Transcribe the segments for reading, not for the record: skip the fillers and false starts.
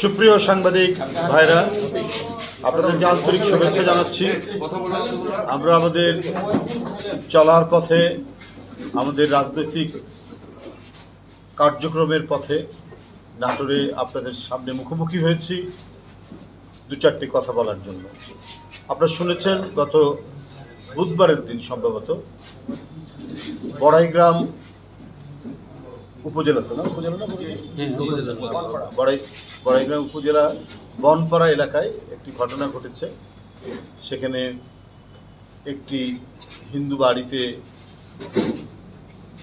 সুপ্রিয় সাংবাদিক ভাইরা, আপনাদেরকে আন্তরিক শুভেচ্ছা জানাচ্ছি। আমরা আমাদের চলার পথে, আমাদের রাজনৈতিক কার্যক্রমের পথে নাটোরে আপনাদের সামনে মুখোমুখি হয়েছি দু চারটি কথা বলার জন্য। আপনারা শুনেছেন গত বুধবারের দিন সম্ভবত বড়াইগ্রাম বড়াইগ্রাম উপজেলা বনপাড়া এলাকায় একটি ঘটনা ঘটেছে। সেখানে একটি হিন্দু বাড়িতে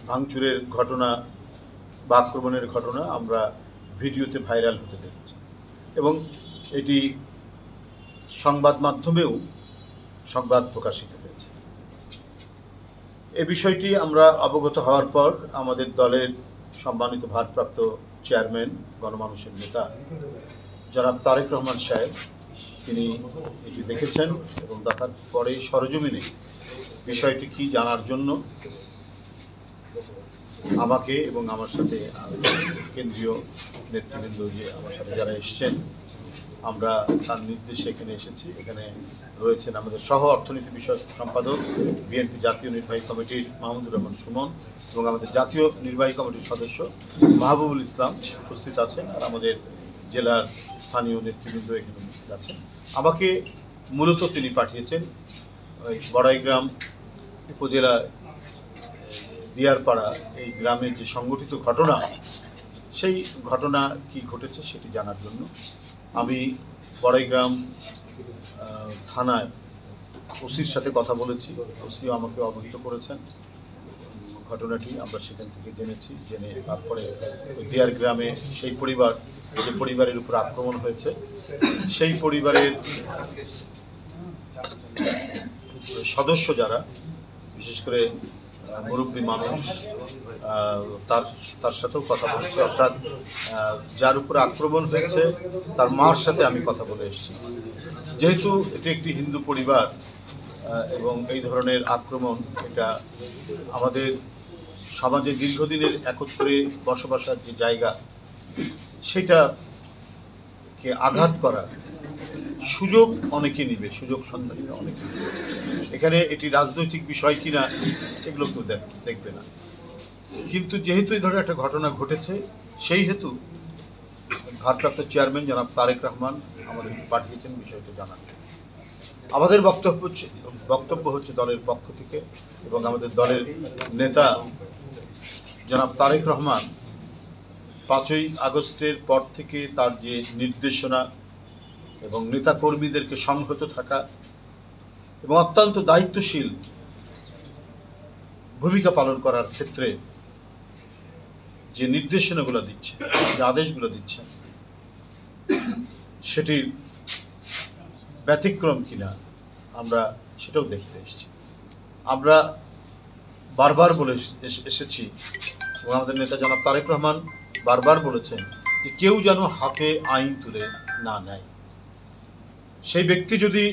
ভাঙচুরের ঘটনা বা আক্রমণের ঘটনা আমরা ভিডিওতে ভাইরাল হতে দেখেছি এবং এটি সংবাদ মাধ্যমেও সংবাদ প্রকাশিত হয়েছে। এ বিষয়টি আমরা অবগত হওয়ার পর আমাদের দলের সম্মানিত ভারপ্রাপ্ত চেয়ারম্যান, গণমানুষের নেতা জনাব তারেক রহমান সাহেব, তিনি এটি দেখেছেন এবং দেখার পরে সরজমিনে বিষয়টি কি জানার জন্য আমাকে এবং আমার সাথে কেন্দ্রীয় নেতৃবৃন্দ যে আমার সাথে যারা এসছেন, আমরা তার নির্দেশে এখানে এসেছি। এখানে রয়েছেন আমাদের সহ অর্থনীতি বিষয়ক সম্পাদক, বিএনপি জাতীয় নির্বাহী কমিটির মাহমুদুর রহমান সুমন এবং আমাদের জাতীয় নির্বাহী কমিটির সদস্য মাহবুবুল ইসলাম উপস্থিত আছেন, আর আমাদের জেলার স্থানীয় নেতৃবৃন্দ এখানে উপস্থিত আছেন। আমাকে মূলত তিনি পাঠিয়েছেন ওই বড়াইগ্রাম উপজেলা দিয়ারপাড়া এই গ্রামে যে সংগঠিত ঘটনা, সেই ঘটনা কি ঘটেছে সেটি জানার জন্য। আমি বড়াইগ্রাম থানায় ওসির সাথে কথা বলেছি, ওসিও আমাকে অবহিত করেছেন ঘটনাটি। আমরা সেখান থেকে জেনে তারপরে দিয়ার গ্রামে সেই পরিবার, যে পরিবারের উপর আক্রমণ হয়েছে, সেই পরিবারের সদস্য যারা, বিশেষ করে মুরব্বী মানুষ, তার সাথেও কথা বলেছি। অর্থাৎ যার উপরে আক্রমণ হয়েছে তার মার সাথে আমি কথা বলে এসেছি। যেহেতু এটি একটি হিন্দু পরিবার এবং এই ধরনের আক্রমণ, এটা আমাদের সমাজে দীর্ঘদিনের একত্রে বসবাসের যে জায়গা, সেটাকে আঘাত করার সুযোগ অনেকে নিবে, সুযোগ সন্ধানীরা অনেকে নিবে। এখানে এটি রাজনৈতিক বিষয় কিনা এগুলো কেউ দেখবে না, কিন্তু যেহেতু এই ধরনের একটা ঘটনা ঘটেছে, সেই হেতু ভারপ্রাপ্ত চেয়ারম্যান জনাব তারেক রহমান আমাদের পাঠিয়েছেন বিষয়টি জানাতে। আমাদের বক্তব্য হচ্ছে দলের পক্ষ থেকে এবং আমাদের দলের নেতা জনাব তারেক রহমান 5ই আগস্টের পর থেকে তার যে নির্দেশনা এবং নেতাকর্মীদেরকে সংহত থাকা এবং অত্যন্ত দায়িত্বশীল ভূমিকা পালন করার ক্ষেত্রে যে নির্দেশনাগুলো দিচ্ছে, যে আদেশগুলো দিচ্ছেন, সেটির ব্যতিক্রম কিনা আমরা সেটাও দেখতে এসেছি। আমরা বারবার বলে এসেছি এবং আমাদের নেতা জনাব তারেক রহমান বারবার বলেছেন যে কেউ যেন হাতে আইন তুলে না নেয়। সেই ব্যক্তি যদি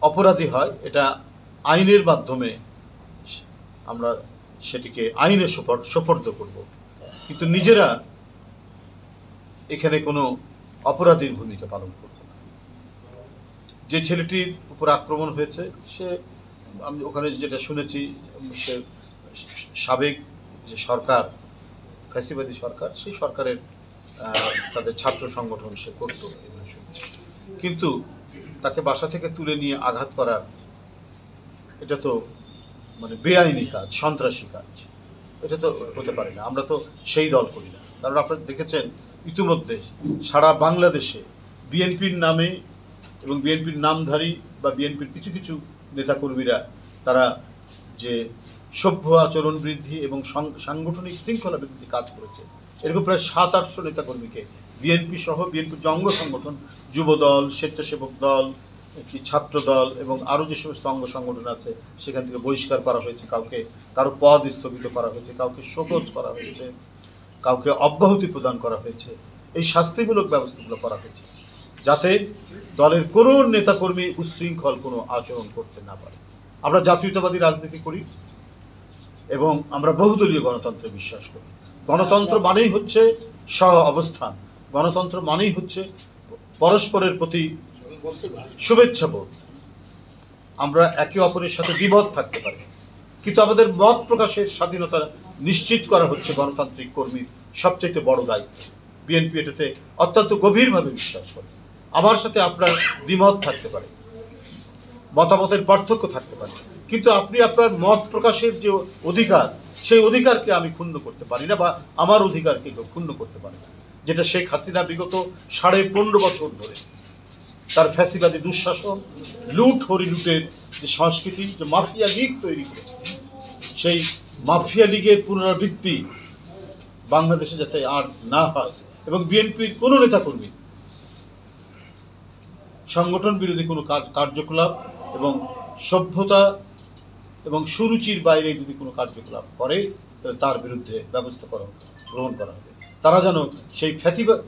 অপরাধী হয়, এটা আইনের মাধ্যমে আমরা সেটিকে আইনে সোপর্দ করব, কিন্তু নিজেরা এখানে কোনো অপরাধীর ভূমিকা পালন করব না। যে ছেলেটির উপর আক্রমণ হয়েছে, সে, আমি ওখানে যেটা শুনেছি, সে সাবেক যে সরকার, ফ্যাসিবাদী সরকার, সেই সরকারের তাদের ছাত্র সংগঠন সে করত, এগুলো শুনেছি। কিন্তু তাকে বাসা থেকে তুলে নিয়ে আঘাত করার, এটা তো মানে বেআইনি কাজ, সন্ত্রাসী কাজ, এটা তো হতে পারে না। আমরা তো সেই দল করি না। কারণ আপনারা দেখেছেন ইতিমধ্যে সারা বাংলাদেশে বিএনপির নামে এবং বিএনপির নামধারী বা বিএনপির কিছু কিছু নেতাকর্মীরা তারা যে সভ্য আচরণ বৃদ্ধি এবং সাংগঠনিক শৃঙ্খলা বৃদ্ধি কাজ করেছে। এরকম প্রায় 700-800 নেতাকর্মীকে বিএনপি সহ বিএনপির যে অঙ্গ সংগঠন, যুবদল, স্বেচ্ছাসেবক দল, ছাত্র দল এবং আরও যে সমস্ত অঙ্গ সংগঠন আছে, সেখান থেকে বহিষ্কার করা হয়েছে, কারো পদ স্থগিত করা হয়েছে, কাউকে শোকজ করা হয়েছে, কাউকে অব্যাহতি প্রদান করা হয়েছে। এই শাস্তিমূলক ব্যবস্থাগুলো করা হয়েছে যাতে দলের কোনো নেতাকর্মী উচ্ছৃঙ্খল কোনো আচরণ করতে না পারে। আমরা জাতীয়তাবাদী রাজনীতি করি এবং আমরা বহুদলীয় গণতন্ত্রে বিশ্বাস করি। গণতন্ত্র মানেই হচ্ছে সহ অবস্থান, গণতন্ত্র মানেই হচ্ছে পরস্পরের প্রতি শুভেচ্ছাবোধ। আমরা একে অপরের সাথে দ্বিমত থাকতে পারি, কিন্তু আমাদের মত প্রকাশের স্বাধীনতা নিশ্চিত করা হচ্ছে গণতান্ত্রিক কর্মীর সবচেয়ে বড় দায়িত্ব। বিএনপি এটাতে অত্যন্ত গভীরভাবে বিশ্বাস করে। আমার সাথে আপনার দ্বিমত থাকতে পারে, মতামতের পার্থক্য থাকতে পারে, কিন্তু আপনি আপনার মত প্রকাশের যে অধিকার, সেই অধিকারকে আমি ক্ষুণ্ণ করতে পারি না, বা আমার অধিকারকে কেউ ক্ষুণ্ণ করতে পারে না, যেটা শেখ হাসিনা বিগত 15.5 বছর ধরে তার ফ্যাসিবাদী দুঃশাসন, লুট হরিলুটের যে সংস্কৃতি, যে মাফিয়া লীগ তৈরি করেছে, সেই মাফিয়া লীগের পুনরাবৃত্তি বাংলাদেশে যাতে আর না হয়, এবং বিএনপির কোনো নেতাকর্মী সংগঠন বিরোধী কোনো কার্যকলাপ এবং সভ্যতা এবং সুরুচির বাইরে যদি কোনো কার্যকলাপ করে, তাহলে তার বিরুদ্ধে ব্যবস্থা গ্রহণ করা হবে। তারা যেন সেই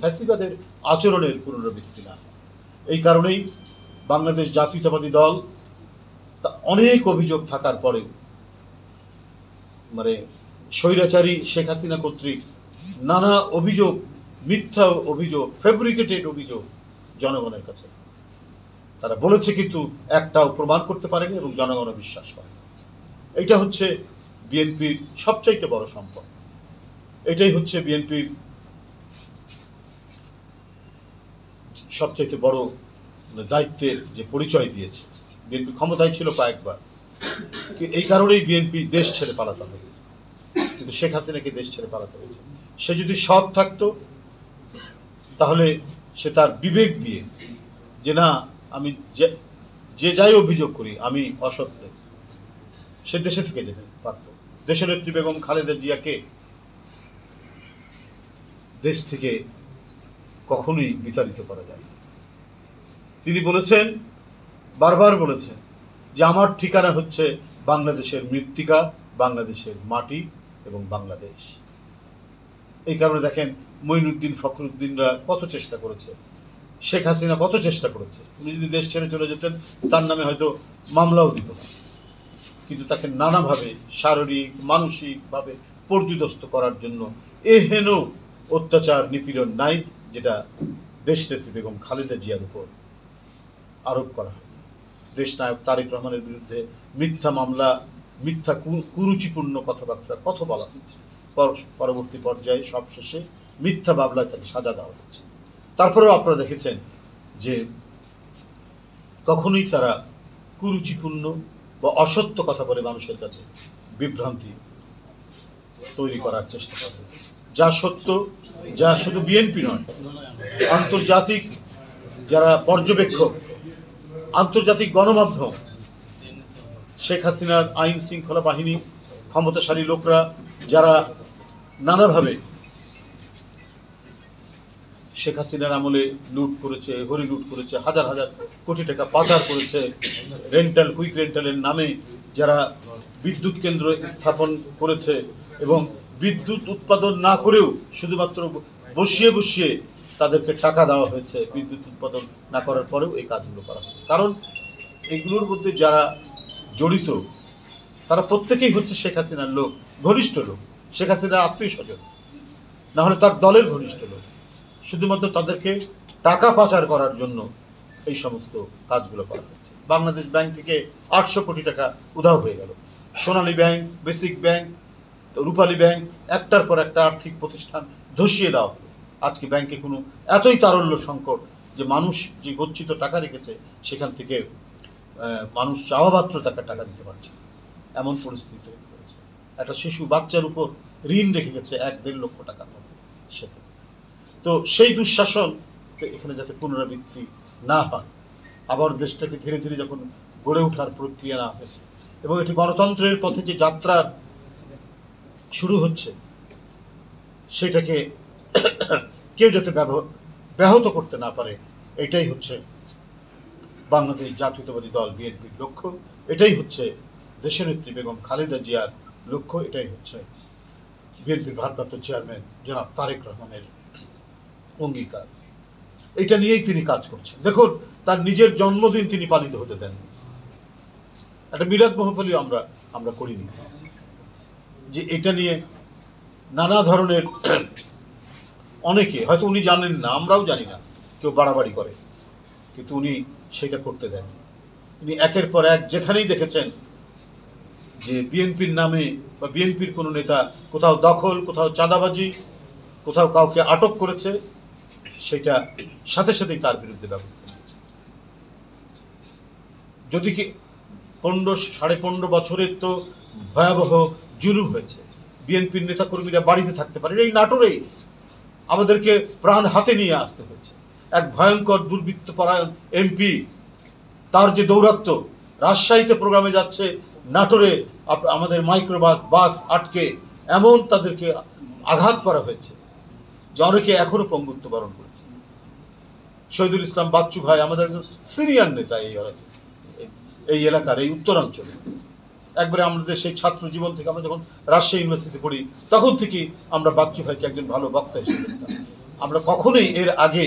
ফ্যাসিবাদের আচরণের পুনরাবৃত্তি না হয়। এই কারণেই বাংলাদেশ জাতীয়তাবাদী দল অনেক অভিযোগ থাকার পরেও, মানে স্বৈরাচারী শেখ হাসিনা কর্তৃক নানা অভিযোগ, মিথ্যা অভিযোগ, ফেব্রিকেটেড অভিযোগ জনগণের কাছে তারা বলেছে, কিন্তু একটাও প্রমাণ করতে পারেনি এবং জনগণ বিশ্বাস করে। এটা হচ্ছে বিএনপির সবচাইতে বড় সম্পদ। এটাই হচ্ছে বিএনপির সবচাইতে বড় দায়িত্বের যে পরিচয় দিয়েছে। বিএনপি ক্ষমতায় ছিল কয়েকবার, এই কারণেই বিএনপি দেশ ছেড়ে পালাতে হয়, কিন্তু শেখ হাসিনাকে দেশ ছেড়ে পালাতে হয়েছে। সে যদি সৎ থাকতো, তাহলে সে তার বিবেক দিয়ে, যে না আমি যে যাই অভিযোগ করি আমি অসৎ, সে দেশে থেকে যেতে পারত। দেশনেত্রী বেগম খালেদা জিয়াকে দেশ থেকে কখনোই বিতাড়িত করা যায়নি। তিনি বলেছেন, বারবার বলেছেন, যে আমার ঠিকানা হচ্ছে বাংলাদেশের মৃত্তিকা, বাংলাদেশের মাটি এবং বাংলাদেশ। এই কারণে দেখেন মঈনুদ্দিন, ফখরুদ্দিনরা কত চেষ্টা করেছে, শেখ হাসিনা কত চেষ্টা করেছে। উনি যদি দেশ ছেড়ে চলে যেতেন, তার নামে হয়তো মামলাও দিত না, কিন্তু তাকে নানাভাবে শারীরিক মানসিকভাবে পর্যুদস্ত করার জন্য এহেন অত্যাচার নিপীড়ন নাই যেটা দেশনেত্রী বেগম খালেদা জিয়ার উপর আরোপ করা হয়। দেশনায়ক তারেক রহমানের বিরুদ্ধে মিথ্যা মামলা, মিথ্যা কুরুচিপূর্ণ কথাবার্তা কত বলা হয়েছে, পরবর্তী পর্যায়ে সবশেষে মিথ্যা মামলায় তাকে সাজা দেওয়া হয়েছে। তারপরেও আপনারা দেখেছেন যে কখনোই তারা কুরুচিপূর্ণ বা অসত্য কথা বলে মানুষের কাছে বিভ্রান্তি তৈরি করার চেষ্টা করে। যা সত্য, যা শুধু বিএনপি নয়, আন্তর্জাতিক যারা পর্যবেক্ষক, আন্তর্জাতিক গণমাধ্যম, শেখ হাসিনার আইন শৃঙ্খলা বাহিনী, ক্ষমতাশালী লোকরা যারা নানাভাবে শেখ হাসিনার আমলে লুট করেছে, হরি লুট করেছে, হাজার হাজার কোটি টাকা পাচার করেছে, রেন্টাল, কুইক রেন্টালের নামে যারা বিদ্যুৎ কেন্দ্র স্থাপন করেছে, এবং বিদ্যুৎ উৎপাদন না করেও শুধুমাত্র বসিয়ে বসিয়ে তাদেরকে টাকা দেওয়া হয়েছে, বিদ্যুৎ উৎপাদন না করার পরেও এই কাজগুলো করা হয়েছে। কারণ এগুলোর মধ্যে যারা জড়িত তারা প্রত্যেকেই হচ্ছে শেখ হাসিনার লোক, ঘনিষ্ঠ লোক, শেখ হাসিনার আত্মীয় স্বজন, না হলে তার দলের ঘনিষ্ঠ লোক। শুধুমাত্র তাদেরকে টাকা পাচার করার জন্য এই সমস্ত কাজগুলো করা হয়েছে। বাংলাদেশ ব্যাংক থেকে 800 কোটি টাকা উধাও হয়ে গেল। সোনালী ব্যাংক, বেসিক ব্যাংক, রূপালী ব্যাংক, একটার পর একটা আর্থিক প্রতিষ্ঠান ধসিয়ে দেওয়া হলো। আজকে ব্যাংকে কোনো এতই তারল্য সংকট যে মানুষ যে গচ্ছিত টাকা রেখেছে সেখান থেকে মানুষ চাওয়া মাত্র তাকে টাকা দিতে পারছে, এমন পরিস্থিতি তৈরি করেছে। একটা শিশু বাচ্চার উপর ঋণ রেখে গেছে 1-1.5 লক্ষ টাকার মতো শেখ হাসিনা। তো সেই দুঃশাসন এখানে যাতে পুনরাবৃত্তি না হয়, আবার দেশটাকে ধীরে ধীরে যখন গড়ে ওঠার প্রক্রিয়া না হয়েছে এবং এটি গণতন্ত্রের পথে যে যাত্রা শুরু হচ্ছে, সেটাকে কেউ যাতে ব্যাহত করতে না পারে, এটাই হচ্ছে বাংলাদেশ জাতীয়তাবাদী দল বিএনপির লক্ষ্য, এটাই হচ্ছে দেশনেত্রী বেগম খালেদা জিয়ার লক্ষ্য, এটাই হচ্ছে বিএনপির ভারপ্রাপ্ত চেয়ারম্যান জনাব তারেক রহমানের অঙ্গীকার। এটা নিয়েই তিনি কাজ করছেন। দেখুন, তার নিজের জন্মদিন তিনি পালিত হতে দেন, একটা মিলাদ মাহফিলও আমরা করিনি, যে এটা নিয়ে নানা ধরনের অনেকে হয়তো উনি জানেন না, আমরাও জানি না, কেউ বাড়াবাড়ি করে, কিন্তু উনি সেটা করতে দেননি। উনি একের পর এক যেখানেই দেখেছেন যে বিএনপির নামে বা বিএনপির কোনো নেতা কোথাও দখল, কোথাও চাঁদাবাজি, কোথাও কাউকে আটক করেছে, সেটা সাথে সাথেই তার বিরুদ্ধে ব্যবস্থা নিয়েছে। যদি কি 15-15.5 বছরের তো ভয়াবহ জুলুম হয়েছে, বিএনপির নেতাকর্মীরা বাড়িতে থাকতে পারে, এই নাটোরেই আমাদেরকে প্রাণ হাতে নিয়ে আসতে হয়েছে। এক ভয়ঙ্কর দুর্বৃত্তপরায়ণ এমপি, তার যে দৌরাত্ম্য, রাজশাহীতে প্রোগ্রামে যাচ্ছে, নাটোরে আমাদের বাস আটকে এমন তাদেরকে আঘাত করা হয়েছে যে অনেকে এখনো পঙ্গুত্ব বরণ করেছে। শহীদুল ইসলাম বাচ্চু ভাই আমাদের একজন সিনিয়র নেতা এই এলাকার, এই উত্তরাঞ্চলে, একবারে আমাদের সেই ছাত্র জীবন থেকে, আমরা যখন রাজশাহী ইউনিভার্সিটিতে পড়ি তখন থেকেই আমরা বাচ্চু ভাইকে একজন ভালো বক্তা হিসেবে দেখতাম। আমরা কখনোই এর আগে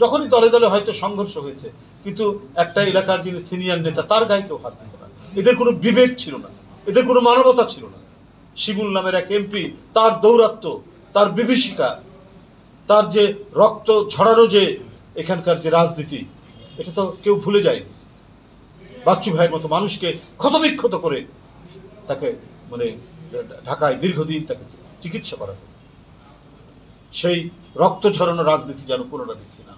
যখনই দলে দলে হয়তো সংঘর্ষ হয়েছে, কিন্তু একটা এলাকার যিনি সিনিয়র নেতা তার গায়ে কেউ হাত দিত না। এদের কোনো বিবেক ছিল না, এদের কোনো মানবতা ছিল না। শিমুল নামের এক এমপি, তার দৌরাত্ম্য, তার বিভীষিকা, তার যে রক্ত ঝরানো যে এখানকার যে রাজনীতি, এটা তো কেউ ভুলে যায়নি। বাচ্চু ভাইয়ের মতো মানুষকে ক্ষতবিক্ষত করে তাকে ঢাকায় দীর্ঘদিন তাকে চিকিৎসা করাতে, সেই রক্ত ঝরানো রাজনীতি যেন পুনরাবৃত্তি না,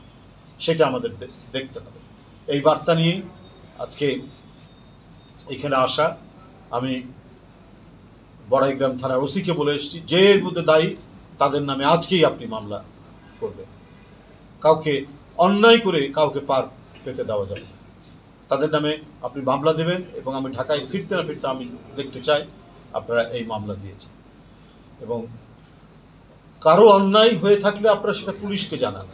সেটা আমাদের দেখতে হবে। এই বার্তা নিয়েই আজকে এখানে আসা। আমি বড়াইগ্রাম থানার ওসিকে বলে এসেছি, যে এর মধ্যে দায়ী তাদের নামে আজকেই আপনি মামলা করবেন। কাউকে অন্যায় করে কাউকে পার পেতে দেওয়া যাবে না, তাদের নামে আপনি মামলা দেবেন। এবং আমি ঢাকায় ফিরতে না ফিরতে আমি দেখতে চাই আপনারা এই মামলা দিয়েছেন, এবং কারো অন্যায় হয়ে থাকলে আপনারা সেটা পুলিশকে জানান।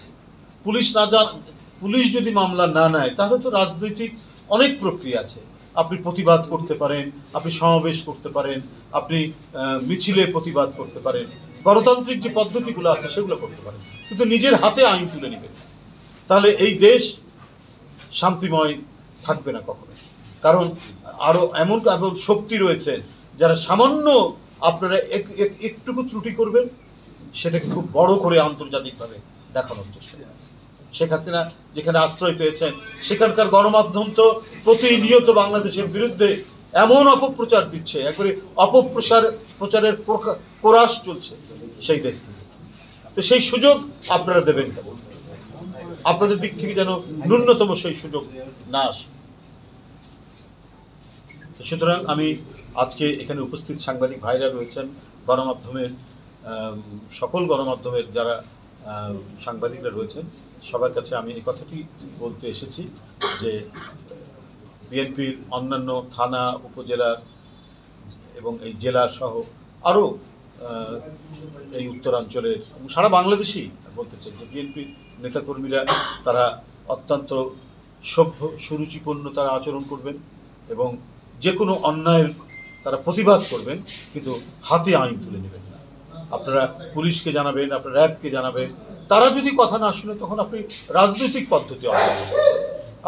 পুলিশ যদি মামলা না নেয় তাহলে তো রাজনৈতিক অনেক প্রক্রিয়া আছে। আপনি প্রতিবাদ করতে পারেন, আপনি সমাবেশ করতে পারেন, আপনি মিছিলে প্রতিবাদ করতে পারেন, গণতান্ত্রিক যে পদ্ধতিগুলো আছে সেগুলো করতে পারেন, কিন্তু নিজের হাতে আইন তুলে নেবেন, তাহলে এই দেশ শান্তিময় থাকবে না কখনো। কারণ আরও এমন শক্তি রয়েছে যারা সামান্য আপনারা একটুকু ত্রুটি করবেন সেটাকে খুব বড় করে আন্তর্জাতিকভাবে দেখানোর চেষ্টা করে। শেখ হাসিনা যেখানে আশ্রয় পেয়েছেন সেখানকার গণমাধ্যম তো প্রতিনিয়ত বাংলাদেশের বিরুদ্ধে এমন অপপ্রচার দিচ্ছে, একবারে প্রচারের কোরাস চলছে সেই দেশ থেকে। তো সেই সুযোগ আপনারা দেবেন কেন? আপনাদের দিক থেকে যেন ন্যূনতম সেই সুযোগ না আসে। সুতরাং আমি আজকে এখানে উপস্থিত সাংবাদিক ভাইরা রয়েছেন, গণমাধ্যমের সকল গণমাধ্যমের যারা সাংবাদিকরা রয়েছেন, সবার কাছে আমি এই কথাটি বলতে এসেছি যে বিএনপির অন্যান্য থানা, উপজেলা এবং এই জেলা সহ আরও এই উত্তরাঞ্চলের সারা বাংলাদেশেই বলতে চাই যে বিএনপির নেতাকর্মীরা তারা অত্যন্ত সভ্য, সুরুচিপূর্ণ তারা আচরণ করবেন এবং যে কোনো অন্যায়ের তারা প্রতিবাদ করবেন, কিন্তু হাতে আইন তুলে নেবেন না। আপনারা পুলিশকে জানাবেন, আপনারা র্যাবকে জানাবেন। তারা যদি কথা না শুনে তখন আপনি রাজনৈতিক পদ্ধতি অবলম্বন করবেন,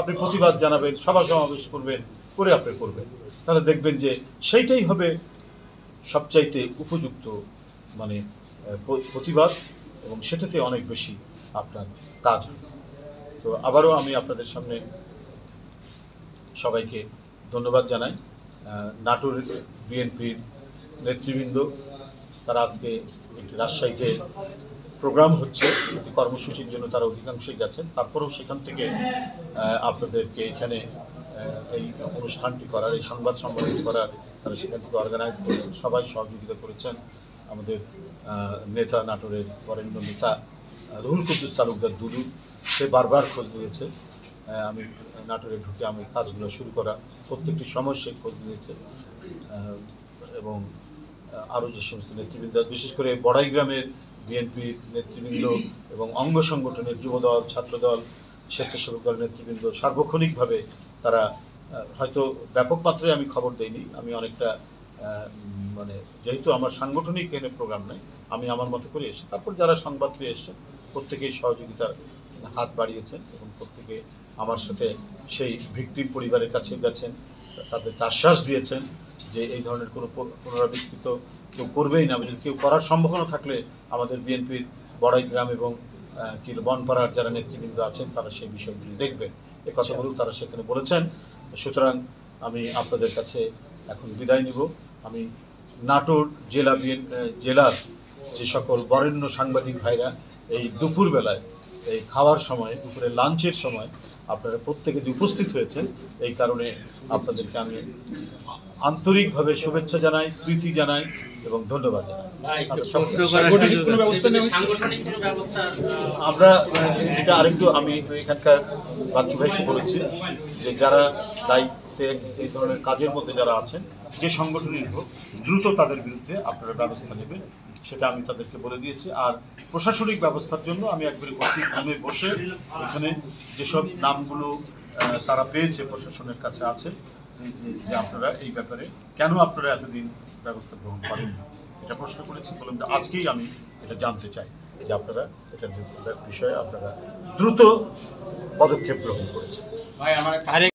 আপনি প্রতিবাদ জানাবেন, সভা সমাবেশ করবেন, করে আপনি করবেন। তাহলে দেখবেন যে সেইটাই হবে সবচাইতে উপযুক্ত প্রতিবাদ, এবং সেটাতে অনেক বেশি আপনার কাজ হবে। তো আবারও আমি আপনাদের সামনে সবাইকে ধন্যবাদ জানাই। নাটোর বিএনপির নেতৃবৃন্দ তারা আজকে একটি রাজশাহীতে প্রোগ্রাম হচ্ছে, একটি কর্মসূচির জন্য তারা অধিকাংশই গেছেন, তারপরেও সেখান থেকে আপনাদেরকে এখানে এই অনুষ্ঠানটি করার, এই সংবাদ সম্মেলনটি করার তারা সেখান থেকে অর্গানাইজ করেছেন। সবাই সহযোগিতা করেছেন। আমাদের নেতা, নাটোরের বরেণ্য নেতা রুহুল কুদ্দুস তালুকদার দুদু, সে বারবার খোঁজ নিয়েছে। আমি নাটোরে ঢুকে আমি কাজগুলো শুরু করা প্রত্যেকটি সময় সে খোঁজ নিয়েছে, এবং আরও যে সমস্ত নেতৃবৃন্দ, বিশেষ করে বড়াইগ্রামের বিএনপির নেতৃবৃন্দ এবং অঙ্গ সংগঠনের যুবদল, ছাত্রদল, স্বেচ্ছাসেবক দলের নেতৃবৃন্দ সার্বক্ষণিকভাবে তারা, হয়তো ব্যাপক মাত্রায় আমি খবর দেইনি, আমি অনেকটা যেহেতু আমার সাংগঠনিক এনে প্রোগ্রাম নেই, আমি আমার মতো করে এসেছি। তারপর যারা সংবাদ পেয়ে এসছেন প্রত্যেকেই সহযোগিতার হাত বাড়িয়েছেন এবং প্রত্যেকে আমার সাথে সেই ভিকটিম পরিবারের কাছে গেছেন, তাদেরকে আশ্বাস দিয়েছেন যে এই ধরনের কোনো পুনরাবৃত্তি তো কেউ করবেই না, কেউ করার সম্ভাবনা থাকলে আমাদের বিএনপির বড়াইগ্রাম এবং বনপাড়ার যারা নেতৃবৃন্দ আছেন তারা সেই বিষয়গুলি দেখবেন, এ কথাগুলো তারা সেখানে বলেছেন। সুতরাং আমি আপনাদের কাছে এখন বিদায় নিব। আমি নাটোর জেলার যে সকল বরেণ্য সাংবাদিক ভাইরা এই দুপুরবেলায় এই খাওয়ার সময়, দুপুরে লাঞ্চের সময় আপনারা প্রত্যেকে যে উপস্থিত হয়েছেন, এই কারণে আপনাদেরকে আমি আন্তরিকভাবে শুভেচ্ছা জানাই, প্রীতি জানাই এবং ধন্যবাদ জানাই। আমরা এটা আরেকটু আমি এখানকার বাচ্চু ভাইকে বলেছি যে যারা দায়িত্বে এই ধরনের কাজের মধ্যে যারা আছেন, যে সংগঠনই হোক, দ্রুত তাদের বিরুদ্ধে আপনারা ব্যবস্থা নেবেন, সেটা আমি তাদেরকে বলে দিয়েছি। আর প্রশাসনিক ব্যবস্থার জন্য আমি একবারে রুমে বসে এখানে যেসব নামগুলো তারা পেয়েছে প্রশাসনের কাছে আছে, যে আপনারা এই ব্যাপারে কেন আপনারা এতদিন ব্যবস্থা গ্রহণ করেন, এটা প্রশ্ন করেছি। বললাম যে আজকেই আমি এটা জানতে চাই যে আপনারা এটার বিষয়ে আপনারা দ্রুত পদক্ষেপ গ্রহণ করেছেন।